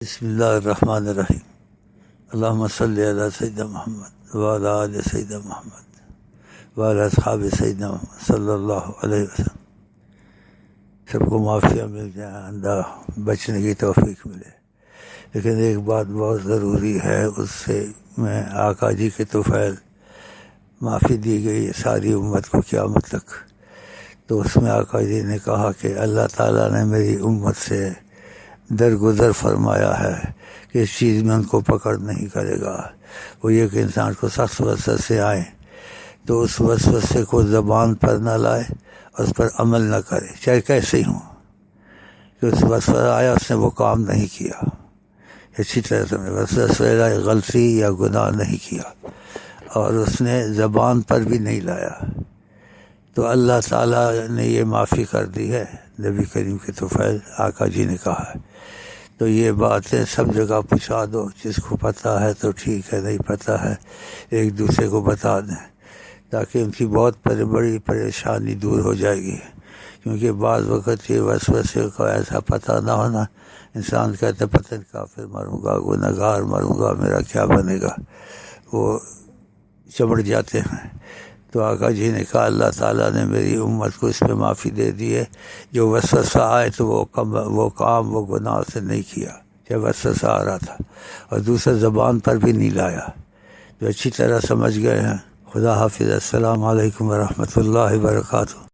بسم اللہ الرحمن الرحیم اللہم صلی علی سیدنا محمد وعلی آل سیدنا محمد وعلی اصحاب سیدنا محمد صلی اللہ علیہ وسلم۔ سب کو معافیاں مل جائیں، آئندہ بچنے کی توفیق ملے۔ لیکن ایک بات بہت ضروری ہے، اس سے میں آقا جی کے طفیل معافی دی گئی ہے ساری امت کو قیامت تک۔ تو اس میں آقا جی نے کہا کہ اللہ تعالیٰ نے میری امت سے درگزر فرمایا ہے کہ اس چیز میں ان کو پکڑ نہیں کرے گا۔ وہ یہ کہ انسان کو سخت وسوسے آئیں تو اس وسوسے کو زبان پر نہ لائے اور اس پر عمل نہ کرے، چاہے کیسے ہی ہوں۔ کہ اس وسوسہ آیا، اس نے وہ کام نہیں کیا، اچھی طرح سے وسوسہ غلطی یا گناہ نہیں کیا اور اس نے زبان پر بھی نہیں لایا، تو اللہ تعالیٰ نے یہ معافی کر دی ہے۔ نبی کریم کے طفیل آقا جی نے کہا ہے۔ تو یہ باتیں سب جگہ پہنچا دو، جس کو پتہ ہے تو ٹھیک ہے، نہیں پتہ ہے ایک دوسرے کو بتا دیں، تاکہ ان کی بہت بڑی پریشانی دور ہو جائے گی۔ کیونکہ بعض وقت یہ وسوسے کو ایسا پتہ نہ ہونا، انسان کہتا ہے پتہ نہیں کافر مروں گا، گنہگار مروں گا، میرا کیا بنے گا، وہ چمڑ جاتے ہیں۔ تو آقا جی نے کہا اللہ تعالیٰ نے میری امت کو اس میں معافی دے دی ہے، جو وسوسہ آئے تو وہ کام وہ گناہ سے نہیں کیا، چاہے وسوسہ آ رہا تھا، اور دوسرے زبان پر بھی نہیں لایا۔ تو اچھی طرح سمجھ گئے ہیں۔ خدا حافظ۔ السلام علیکم ورحمۃ اللہ وبرکاتہ۔